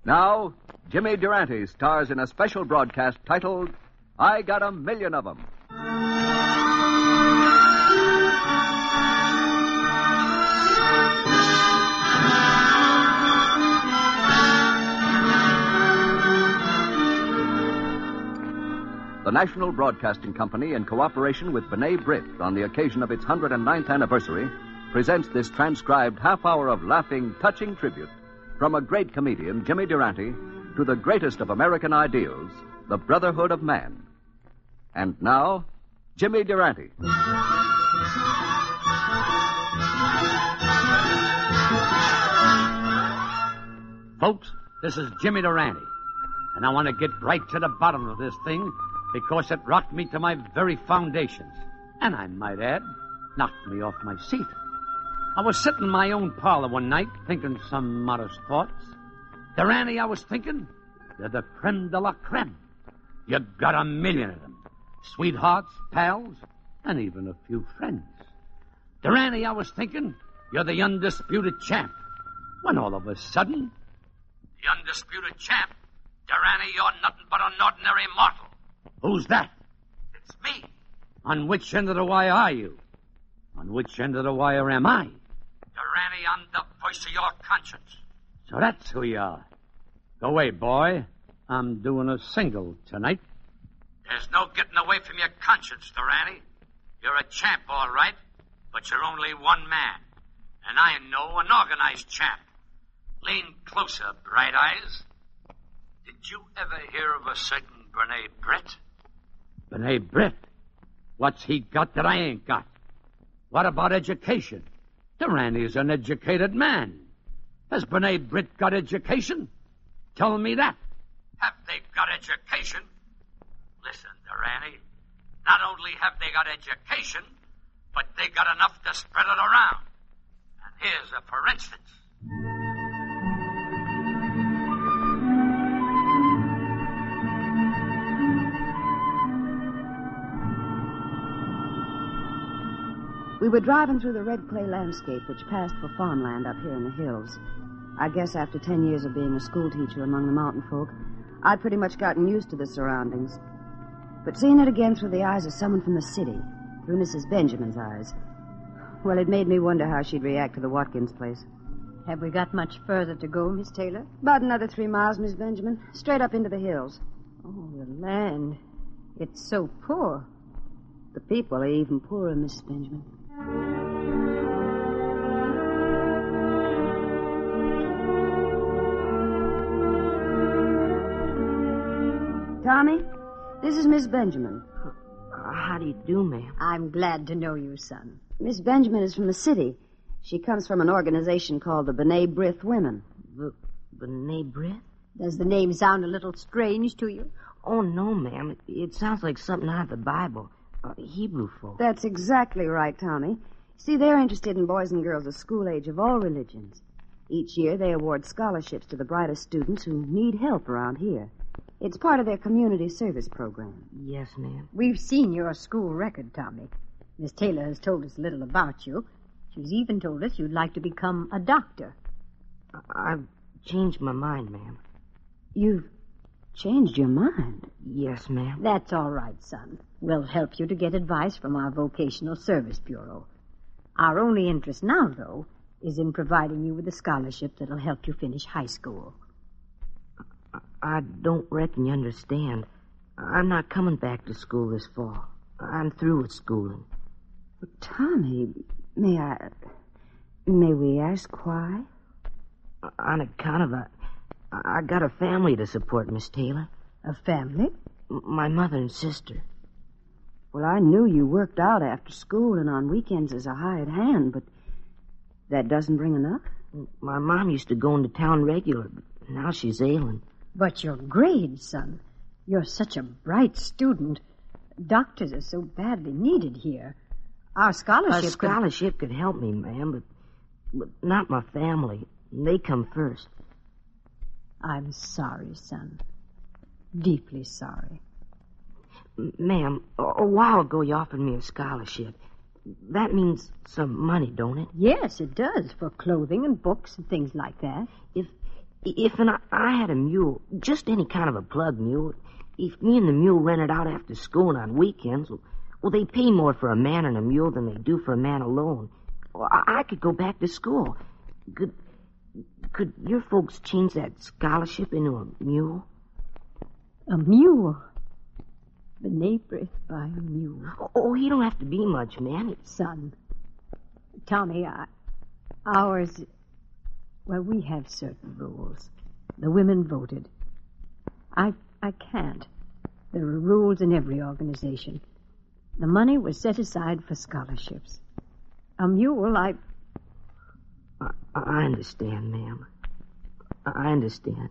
Now, Jimmy Durante stars in a special broadcast titled, I Got a Million of 'Em. The National Broadcasting Company, in cooperation with B'nai B'rith on the occasion of its 109th anniversary, presents this transcribed half hour of laughing, touching tribute from a great comedian, Jimmy Durante, to the greatest of American ideals, the brotherhood of man. And now, Jimmy Durante. Folks, this is Jimmy Durante, and I want to get right to the bottom of this thing because it rocked me to my very foundations. And I might add, knocked me off my seat. I was sitting in my own parlor one night thinking some modest thoughts. Durante, I was thinking, you're the creme de la creme. You got a million of them. Sweethearts, pals, and even a few friends. Durante, I was thinking, you're the undisputed champ. When all of a sudden, the undisputed champ, Durante, you're nothing but an ordinary mortal. Who's that? It's me. On which end of the wire are you? On which end of the wire am I? Durante, I'm the voice of your conscience. So that's who you are. Go away, boy. I'm doing a single tonight. There's no getting away from your conscience, Durante. You're a champ, all right, but you're only one man. And I know an organized champ. Lean closer, Bright Eyes. Did you ever hear of a certain B'nai B'rith? B'nai B'rith? What's he got that I ain't got? What about education? Durante's an educated man. Has B'nai B'rith got education? Tell me that. Have they got education? Listen, Durante, not only have they got education, but they got enough to spread it around. And here's a for instance. We were driving through the red clay landscape which passed for farmland up here in the hills. I guess after 10 years of being a schoolteacher among the mountain folk, I'd pretty much gotten used to the surroundings. But seeing it again through the eyes of someone from the city, through Mrs. Benjamin's eyes, well, it made me wonder how she'd react to the Watkins place. Have we got much further to go, Miss Taylor? About another 3 miles, Miss Benjamin. Straight up into the hills. Oh, the land. It's so poor. The people are even poorer, Mrs. Benjamin. Tommy, this is Miss Benjamin. How do you do, ma'am? I'm glad to know you, son. Miss Benjamin is from the city. She comes from an organization called the B'nai B'rith Women. B'nai B'rith? Does the name sound a little strange to you? Oh, no, ma'am. It sounds like something out of the Bible. Hebrew folk. That's exactly right, Tommy. See, they're interested in boys and girls of school age of all religions. Each year they award scholarships to the brightest students who need help around here. It's part of their community service program. Yes, ma'am. We've seen your school record, Tommy. Miss Taylor has told us a little about you. She's even told us you'd like to become a doctor. I've changed my mind, ma'am. You've changed your mind? Yes, ma'am. That's all right, son. We'll help you to get advice from our Vocational Service Bureau. Our only interest now, though, is in providing you with a scholarship that'll help you finish high school. I don't reckon you understand. I'm not coming back to school this fall. I'm through with schooling. But Tommy, may we ask why? On account of I got a family to support, Miss Taylor. A family? My mother and sister. Well, I knew you worked out after school and on weekends as a hired hand, but that doesn't bring enough? My mom used to go into town regular, but now she's ailing. But your grades, son. You're such a bright student. Doctors are so badly needed here. Our scholarship... A scholarship could help me, ma'am, but not my family. They come first. I'm sorry, son. Deeply sorry. Ma'am, a while ago you offered me a scholarship. That means some money, don't it? Yes, it does, for clothing and books and things like that. I had a mule, just any kind of a plug mule, if me and the mule rented out after school and on weekends, well, they pay more for a man and a mule than they do for a man alone. Well, I could go back to school. Could your folks change that scholarship into a mule? A mule? B'nai B'rith by a mule. Oh, he don't have to be much, man. Son, Tommy, ours... Well, we have certain rules. The women voted. I can't. There are rules in every organization. The money was set aside for scholarships. A mule, I understand, ma'am. I understand.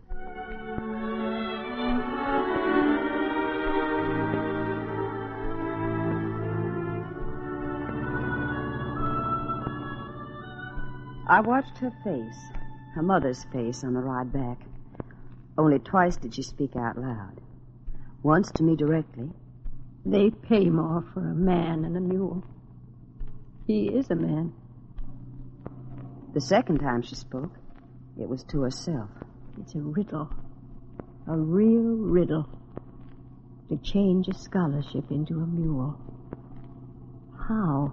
I watched her face, her mother's face, on the ride back. Only twice did she speak out loud. Once to me directly. They pay more for a man than a mule. He is a man. The second time she spoke, it was to herself. It's a riddle. A real riddle. To change a scholarship into a mule. How?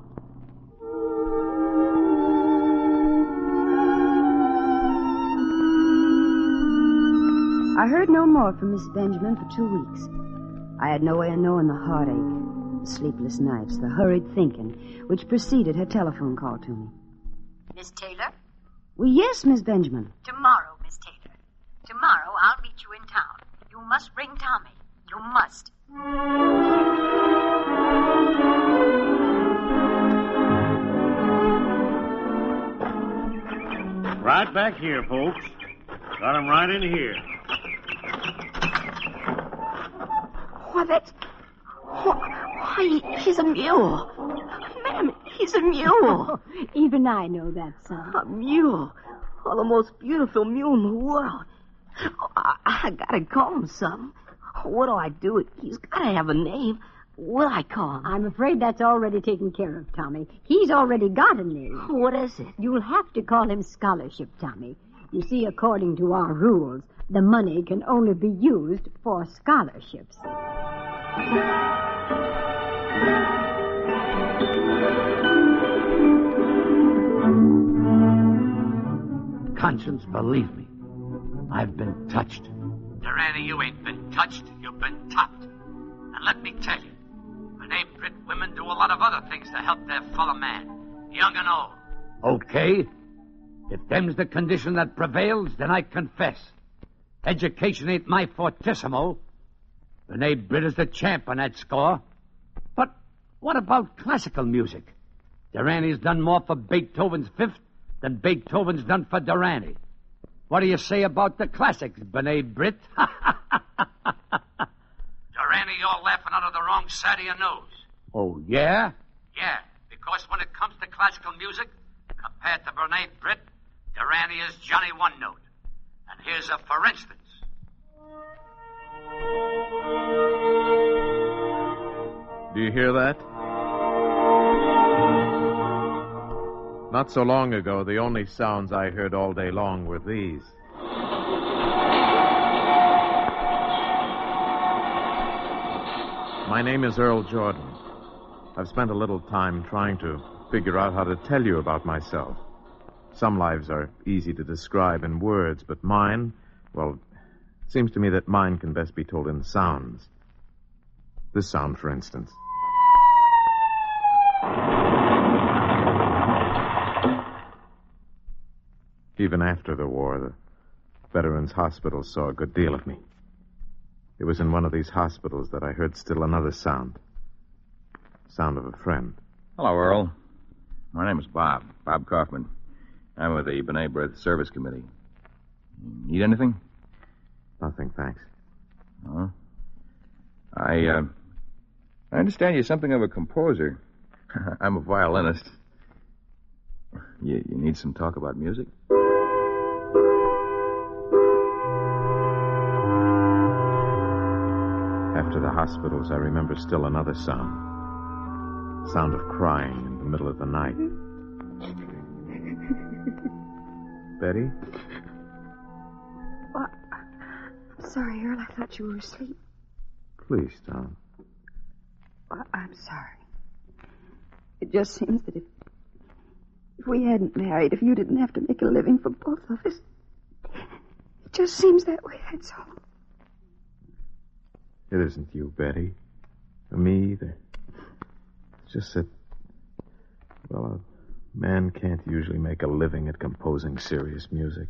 I heard no more from Miss Benjamin for 2 weeks. I had no way of knowing the heartache, the sleepless nights, the hurried thinking, which preceded her telephone call to me. Miss Taylor? Well, yes, Miss Benjamin. Tomorrow, Miss Taylor. Tomorrow I'll meet you in town. You must bring Tommy. You must. Right back here, folks. Got him right in here. Why, he's a mule. Ma'am, he's a mule. Even I know that, son. A mule. Oh, the most beautiful mule in the world. Oh, I gotta call him something. What do I do? He's gotta have a name. What do I call him? I'm afraid that's already taken care of, Tommy. He's already got a name. What is it? You'll have to call him Scholarship, Tommy. You see, according to our rules, the money can only be used for scholarships. Conscience, believe me, I've been touched. Durante, you ain't been touched. You've been topped. And let me tell you, B'nai B'rith women do a lot of other things to help their fellow man, young and old. Okay. If them's the condition that prevails, then I confess. Education ain't my fortissimo. B'nai B'rith is the champ on that score. But what about classical music? Durante's done more for Beethoven's Fifth than Beethoven's done for Durante. What do you say about the classics, B'nai B'rith? Durante, you're laughing out of the wrong side of your nose. Oh, yeah? Yeah, because when it comes to classical music, compared to B'nai B'rith, Durante is Johnny One Note. And here's a for instance. Do you hear that? Not so long ago, the only sounds I heard all day long were these. My name is Earl Jordan. I've spent a little time trying to figure out how to tell you about myself. Some lives are easy to describe in words, but mine, well, it seems to me that mine can best be told in sounds. This sound, for instance. Even after the war, the Veterans Hospital saw a good deal of me. It was in one of these hospitals that I heard still another sound. Sound of a friend. Hello, Earl. My name is Bob Kaufman. I'm with the B'nai B'rith Service Committee. Need anything? Nothing, thanks. Oh? I understand you're something of a composer. I'm a violinist. You need some talk about music? After the hospitals, I remember still another sound. Sound of crying in the middle of the night. Betty? sorry, Earl. I thought you were asleep. Please, Tom. I'm sorry. It just seems that if we hadn't married, if you didn't have to make a living for both of us, it just seems that way, that's all. It isn't you, Betty. Or me either. It's just that, well, a man can't usually make a living at composing serious music.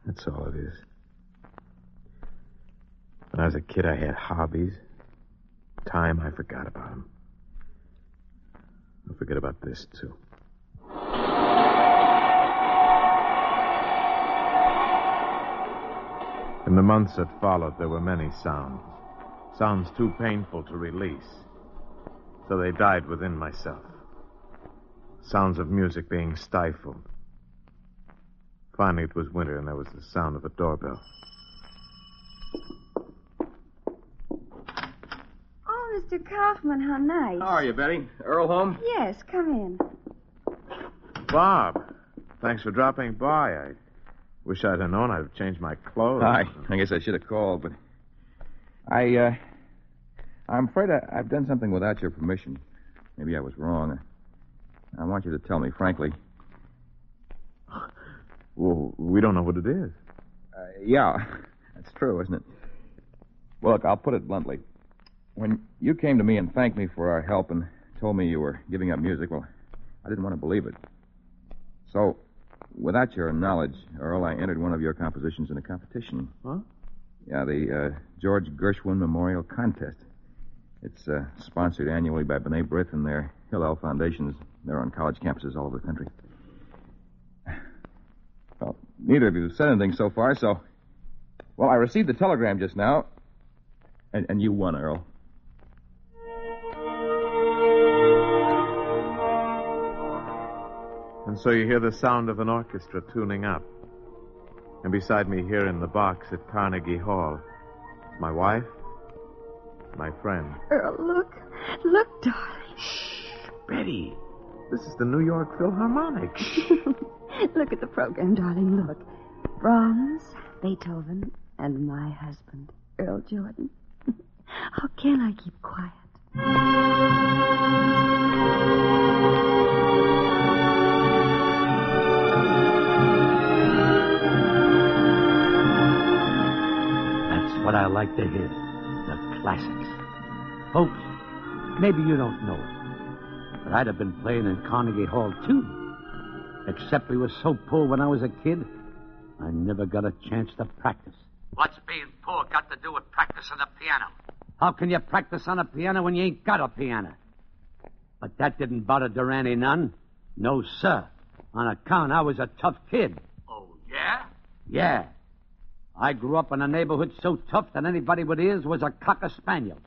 That's all it is. When I was a kid, I had hobbies. Time, I forgot about them. I'll forget about this, too. In the months that followed, there were many sounds. Sounds too painful to release. So they died within myself. Sounds of music being stifled. Finally, it was winter, and there was the sound of a doorbell. Oh, Mr. Kaufman, how nice. How are you, Betty? Earl home? Yes, come in. Bob, thanks for dropping by. I wish I'd have known I'd have changed my clothes. Hi. I guess I should have called, but I'm afraid I've done something without your permission. Maybe I was wrong. I want you to tell me, frankly. Well, we don't know what it is. Yeah, that's true, isn't it? Well, look, I'll put it bluntly. When you came to me and thanked me for our help and told me you were giving up music, well, I didn't want to believe it. So, without your knowledge, Earl, I entered one of your compositions in a competition. Huh? Yeah, the George Gershwin Memorial Contest. It's sponsored annually by B'nai B'rith and their Hillel Foundations. They're on college campuses all over the country. Well, neither of you have said anything so far, so... Well, I received the telegram just now, and you won, Earl. And so you hear the sound of an orchestra tuning up. And beside me here in the box at Carnegie Hall, my wife, my friend. Earl, look. Look, darling. Shh, Betty. This is the New York Philharmonic. Look at the program, darling. Look. Brahms, Beethoven, and my husband, Earl Jordan. How can I keep quiet? That's what I like to hear. The classics. Folks, maybe you don't know it, but I'd have been playing in Carnegie Hall, too. Except we were so poor when I was a kid, I never got a chance to practice. What's being poor got to do with practicing the piano? How can you practice on a piano when you ain't got a piano? But that didn't bother Durante none. No, sir. On account I was a tough kid. Oh, yeah? Yeah. I grew up in a neighborhood so tough that anybody with ears was a cocker spaniel.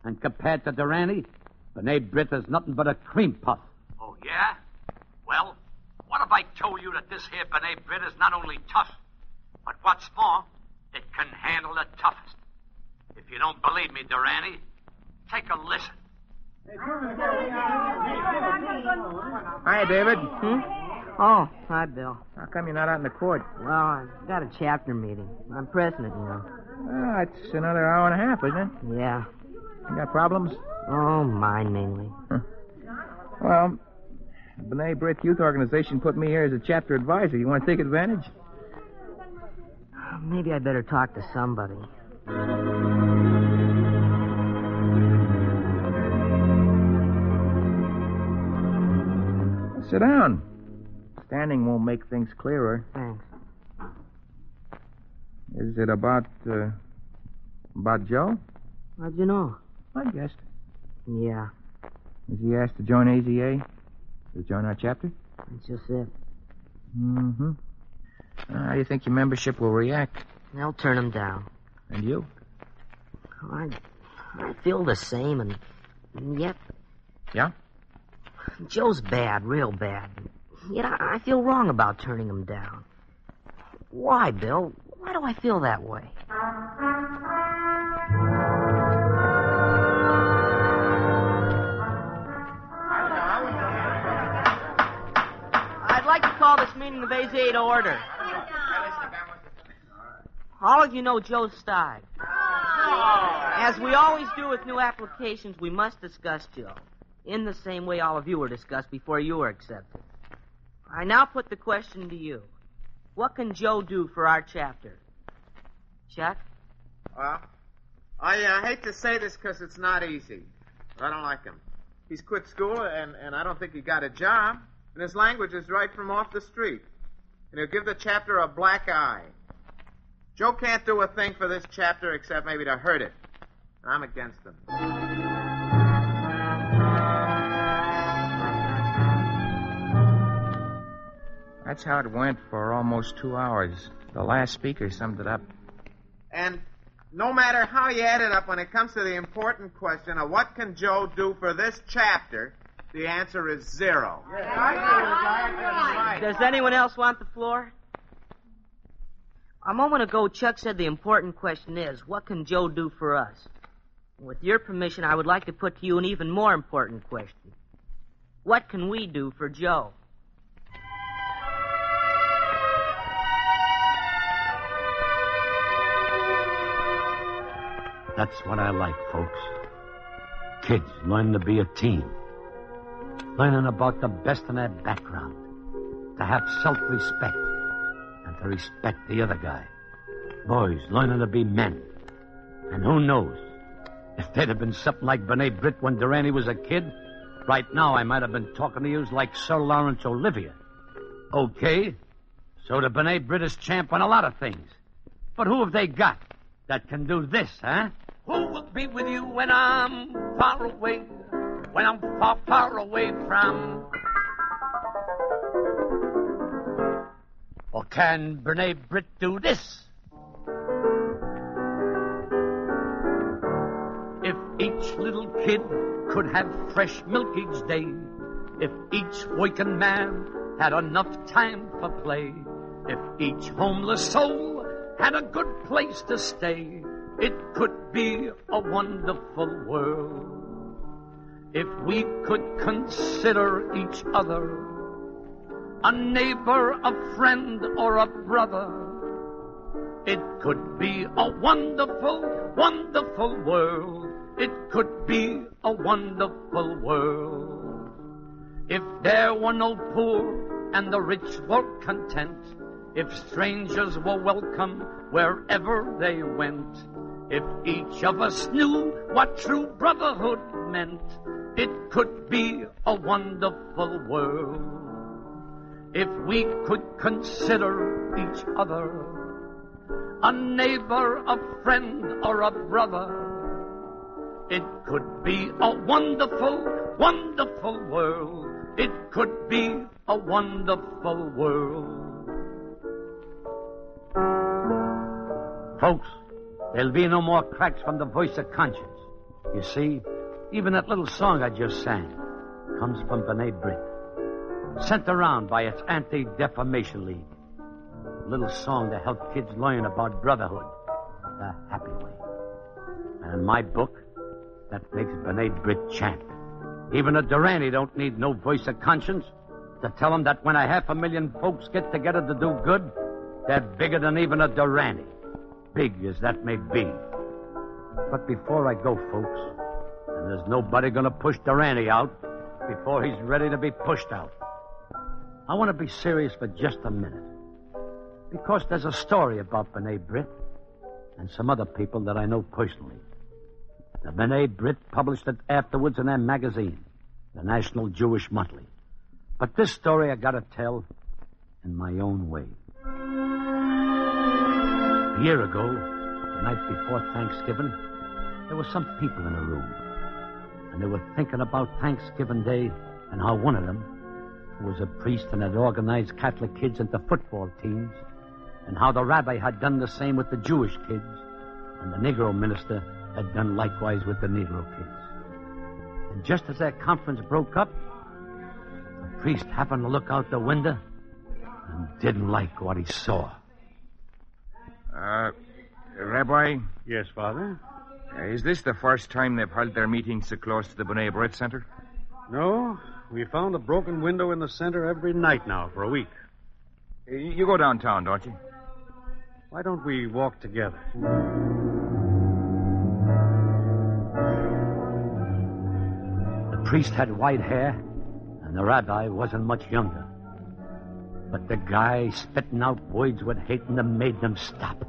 And compared to Durante, B'nai B'rith is nothing but a cream puff. Oh, yeah? Well, what if I told you that this here B'nai B'rith is not only tough, but what's more, it can handle the toughest. If you don't believe me, Durante, take a listen. Hi, David. Oh, hi, Bill. How come you're not out in the court? Well, I've got a chapter meeting. I'm president, you know. Oh, it's another hour and a half, isn't it? Yeah. You got problems? Oh, mine mainly. Well, the B'nai B'rith Youth Organization put me here as a chapter advisor. You want to take advantage? Maybe I better talk to somebody. Sit down. Standing won't make things clearer. Thanks. Is it about Joe? How'd you know? I guessed. Yeah, Is he asked to join AZA? To join our chapter? that's just it. Mm-hmm. How do you think your membership will react? They'll turn him down. And you? I feel the same, and yet... Yeah? Joe's bad, real bad. Yet I feel wrong about turning him down. Why, Bill? Why do I feel that way? I'd like to call this meeting of AZA to order. All of you know Joe Steig. As we always do with new applications, we must discuss Joe in the same way all of you were discussed before you were accepted. I now put the question to you. What can Joe do for our chapter? Chuck? Well, I hate to say this because it's not easy, but I don't like him. He's quit school, and I don't think he got a job, and his language is right from off the street. And he'll give the chapter a black eye. Joe can't do a thing for this chapter except maybe to hurt it. I'm against him. That's how it went for almost 2 hours. The last speaker summed it up. And no matter how you add it up, when it comes to the important question of what can Joe do for this chapter, the answer is 0. Does anyone else want the floor? A moment ago, Chuck said the important question is, what can Joe do for us? With your permission, I would like to put to you an even more important question. What can we do for Joe? That's what I like, folks. Kids learning to be a team. Learning about the best in their background. To have self-respect. And to respect the other guy. Boys learning to be men. And who knows? If there'd have been something like B'nai B'rith when Durante was a kid, right now I might have been talking to you like Sir Lawrence Olivier. Okay, so the B'nai B'rith is champ on a lot of things. But who have they got that can do this, huh? Who will be with you when I'm far away? When I'm far, far away from... Or can B'nai B'rith do this? If each little kid could have fresh milk each day, if each working man had enough time for play, if each homeless soul had a good place to stay, it could be a wonderful world. If we could consider each other a neighbor, a friend, or a brother, it could be a wonderful, wonderful world. It could be a wonderful world. If there were no poor and the rich were content, if strangers were welcome wherever they went, if each of us knew what true brotherhood meant, it could be a wonderful world. If we could consider each other a neighbor, a friend, or a brother, it could be a wonderful, wonderful world. It could be a wonderful world. Folks, there'll be no more cracks from the voice of conscience. You see, even that little song I just sang comes from B'nai B'rith, sent around by its Anti-Defamation League. A little song to help kids learn about brotherhood the happy way. And in my book, that makes B'nai B'rith champ. Even a Durante don't need no voice of conscience to tell him that when 500,000 folks get together to do good, they're bigger than even a Durante, big as that may be. But before I go, folks, and there's nobody gonna push Durante out before he's ready to be pushed out, I want to be serious for just a minute. Because there's a story about B'nai B'rith and some other people that I know personally. The B'nai B'rith published it afterwards in their magazine, the National Jewish Monthly. But this story I gotta tell in my own way. A year ago, the night before Thanksgiving, there were some people in a room. And they were thinking about Thanksgiving Day and how one of them, who was a priest and had organized Catholic kids into football teams, and how the rabbi had done the same with the Jewish kids, and the Negro minister had done likewise with the Negro kids. And just as their conference broke up, the priest happened to look out the window and didn't like what he saw. Rabbi? Yes, Father? Is this the first time they've held their meeting so close to the B'nai B'rith Center? No. We found a broken window in the center every night now for a week. You go downtown, don't you? Why don't we walk together? The priest had white hair, and the rabbi wasn't much younger. But the guy spitting out words with hate in them made them stop.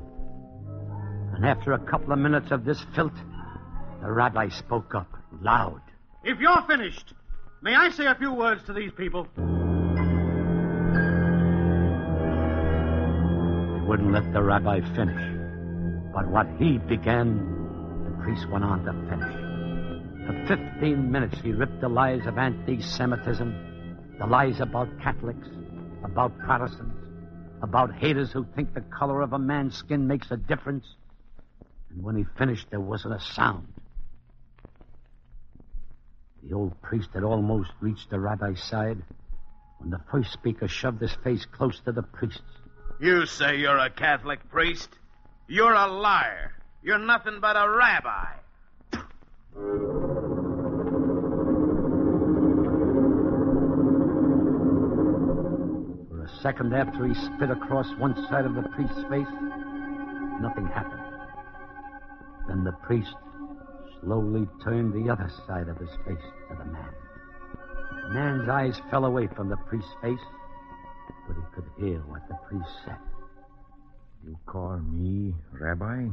And after a couple of minutes of this filth, the rabbi spoke up, loud. If you're finished, may I say a few words to these people? They wouldn't let the rabbi finish. But what he began, the priest went on to finish. For 15 minutes, he ripped the lies of anti-Semitism, the lies about Catholics, about Protestants, about haters who think the color of a man's skin makes a difference. And when he finished, there wasn't a sound. The old priest had almost reached the rabbi's side when the first speaker shoved his face close to the priest's. You say you're a Catholic priest? You're a liar. You're nothing but a rabbi. For a second after he spit across one side of the priest's face, nothing happened. Then the priest slowly turned the other side of his face to the man. The man's eyes fell away from the priest's face, but he could hear what the priest said. You call me Rabbi?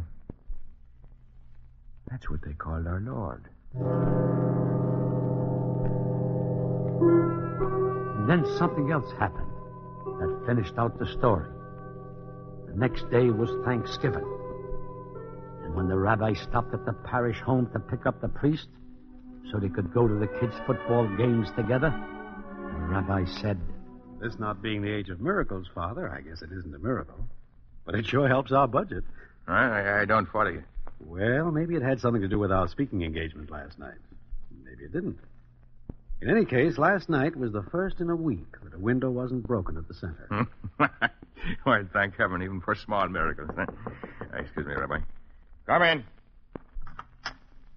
That's what they called our Lord. And then something else happened that finished out the story. The next day was Thanksgiving. And when the rabbi stopped at the parish home to pick up the priest so they could go to the kids' football games together, the rabbi said, This not being the age of miracles, Father, I guess it isn't a miracle. But it sure helps our budget. I don't follow you. Well, maybe it had something to do with our speaking engagement last night. Maybe it didn't. In any case, last night was the first in a week that a window wasn't broken at the center. Why, thank heaven, even for small miracles. Excuse me, Rabbi. Come in.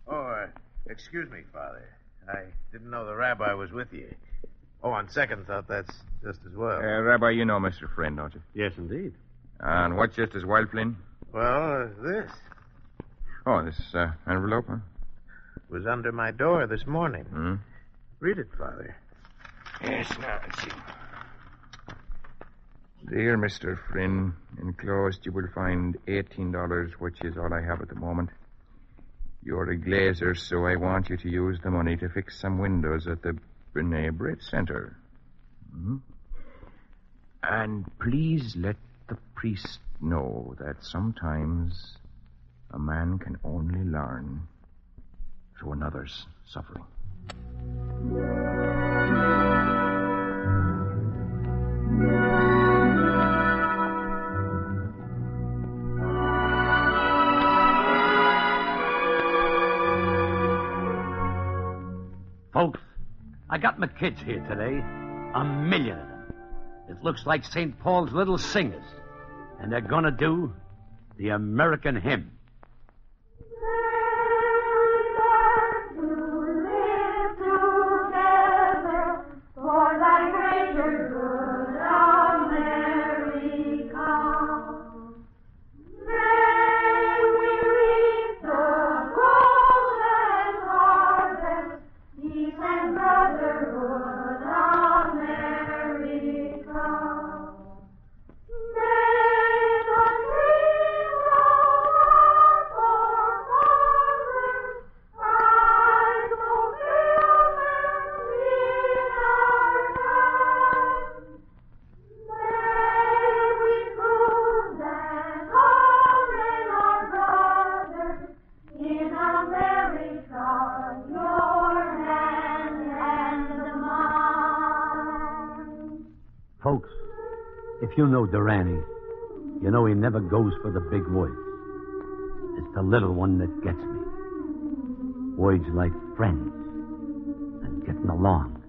Oh, excuse me, Father. I didn't know the rabbi was with you. Oh, on second thought, that's just as well. Rabbi, you know Mr. Friend, don't you? Yes, indeed. And what's just as well, Flynn? Well, this Oh, this envelope, huh? was under my door this morning. Hmm? Read it, Father. Yes, now, let's see. Dear Mr. Flynn, enclosed you will find $18, which is all I have at the moment. You're a glazier, so I want you to use the money to fix some windows at the B'nai Brit Center. Mm-hmm. And please let the priest know that sometimes a man can only learn through another's suffering. Folks, I got my kids here today. 1 million of them. It looks like St. Paul's Little Singers. And they're gonna do the American hymn. Folks, if you know Durante, you know he never goes for the big words. It's the little one that gets me. Words like friends and getting along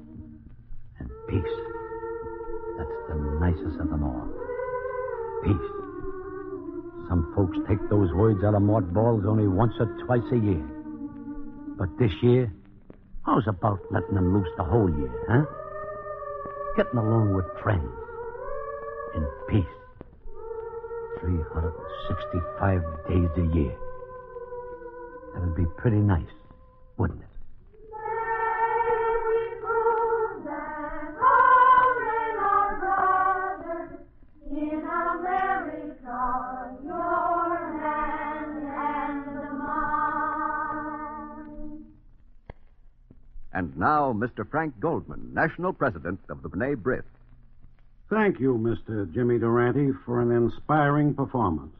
and peace. That's the nicest of them all. Peace. Some folks take those words out of mothballs only once or twice a year. But this year, how's about letting them loose the whole year, huh? Getting along with friends in peace. 365 days a year. That'd be pretty nice, wouldn't it? And now, Mr. Frank Goldman, National President of the B'nai B'rith. Thank you, Mr. Jimmy Durante, for an inspiring performance.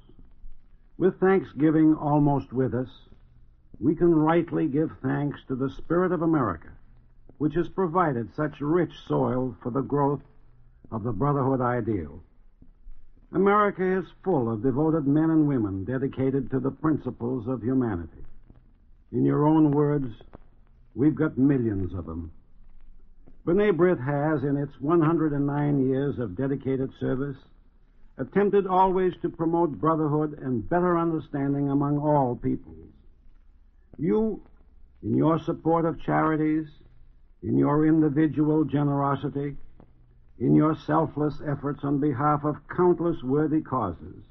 With Thanksgiving almost with us, we can rightly give thanks to the spirit of America, which has provided such rich soil for the growth of the brotherhood ideal. America is full of devoted men and women dedicated to the principles of humanity. In your own words, we've got millions of them. B'nai B'rith has, in its 109 years of dedicated service, attempted always to promote brotherhood and better understanding among all peoples. You, in your support of charities, in your individual generosity, in your selfless efforts on behalf of countless worthy causes,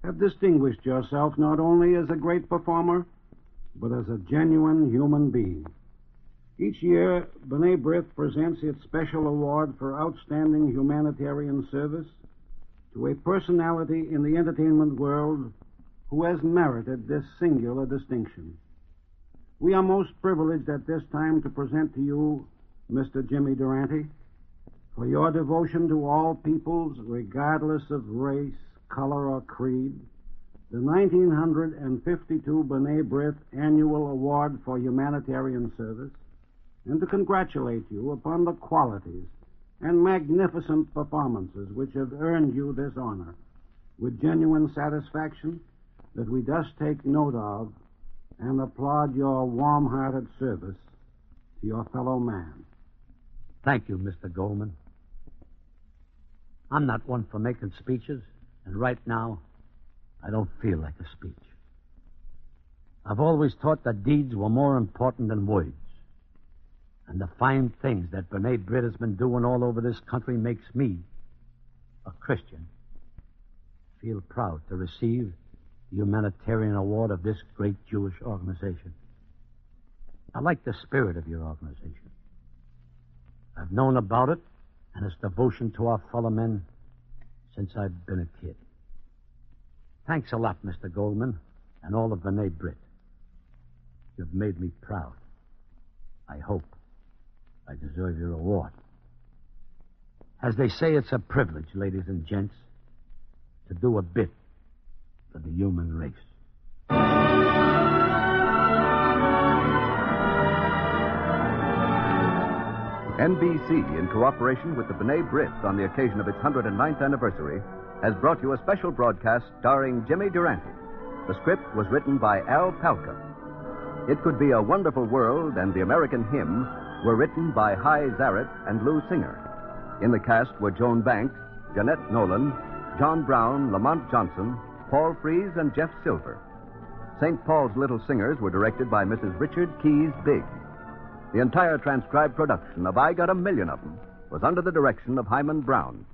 have distinguished yourself not only as a great performer, but as a genuine human being. Each year, B'nai B'rith presents its special award for outstanding humanitarian service to a personality in the entertainment world who has merited this singular distinction. We are most privileged at this time to present to you Mr. Jimmy Durante for your devotion to all peoples, regardless of race, color, or creed, the 1952 B'nai B'rith Annual Award for Humanitarian Service, and to congratulate you upon the qualities and magnificent performances which have earned you this honor, with genuine satisfaction that we thus take note of and applaud your warm-hearted service to your fellow man. Thank you, Mr. Goldman. I'm not one for making speeches, and right now, I don't feel like a speech. I've always thought that deeds were more important than words. And the fine things that B'nai B'rith has been doing all over this country makes me, a Christian, feel proud to receive the humanitarian award of this great Jewish organization. I like the spirit of your organization. I've known about it and its devotion to our fellow men since I've been a kid. Thanks a lot, Mr. Goldman, and all of B'nai B'rith. You've made me proud. I hope I deserve your award. As they say, it's a privilege, ladies and gents, to do a bit for the human race. NBC, in cooperation with the B'nai B'rith on the occasion of its 109th anniversary, has brought you a special broadcast starring Jimmy Durante. The script was written by Al Palka. It Could Be a Wonderful World and The American Hymn were written by Hy Zaret and Lou Singer. In the cast were Joan Banks, Jeanette Nolan, John Brown, Lamont Johnson, Paul Frees, and Jeff Silver. St. Paul's Little Singers were directed by Mrs. Richard Keyes Biggs. The entire transcribed production of I Got a Million of Them was under the direction of Hyman Brown.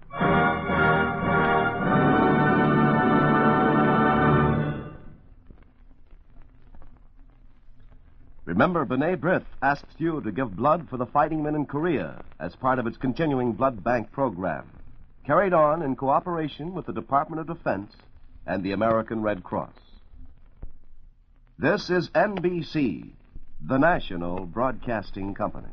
Remember, B'nai B'rith asks you to give blood for the fighting men in Korea as part of its continuing blood bank program, carried on in cooperation with the Department of Defense and the American Red Cross. This is NBC, the National Broadcasting Company.